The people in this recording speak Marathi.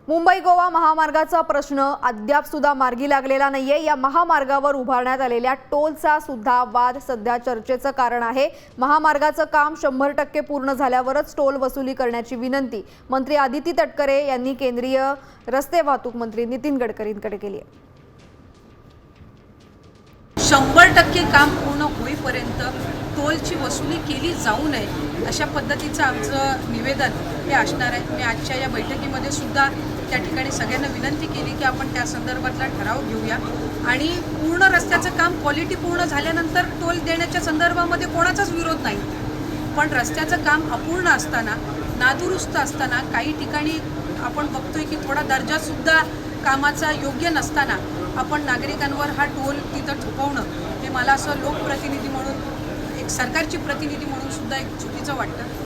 मुंबई गोवा महामार्गाचा प्रश्न अद्याप सुद्धा मार्गी लागलेला नाहीये। या महामार्गावर उभारण्यात आलेल्या टोलचा सुद्धा वाद सध्या चर्चेचं कारण आहे। महामार्गाचं काम 100% पूर्ण झाल्यावरच टोल वसुली करण्याची विनंती मंत्री आदिती तटकरे यांनी केंद्रीय रस्ते वाहतूक मंत्री नितीन गडकरींकडे केली आहे। 100% काम पूर्ण होईपर्यंत टोलची वसुली केली जाऊ नये अशा पद्धतीचं आमचं निवेदन हे असणार आहे। मी आजच्या या बैठकीमध्ये सुद्धा त्या ठिकाणी सगळ्यांना विनंती केली की आपण त्या संदर्भातला ठराव घेऊया आणि पूर्ण रस्त्याचं काम क्वालिटी पूर्ण झाल्यानंतर टोल देण्याच्या संदर्भामध्ये कोणाचाच विरोध नाही। पण रस्त्याचं काम अपूर्ण असताना, नादुरुस्त असताना, काही ठिकाणी आपण बघतोय की थोडा दर्जासुद्धा कामाचा योग्य नसताना आपण नागरिकांवर हा टोल तिथं ठोकवणं हे मला असं लोकप्रतिनिधी म्हणून, एक सरकारची प्रतिनिधी म्हणून सुद्धा एक चुकीचं वाटतं।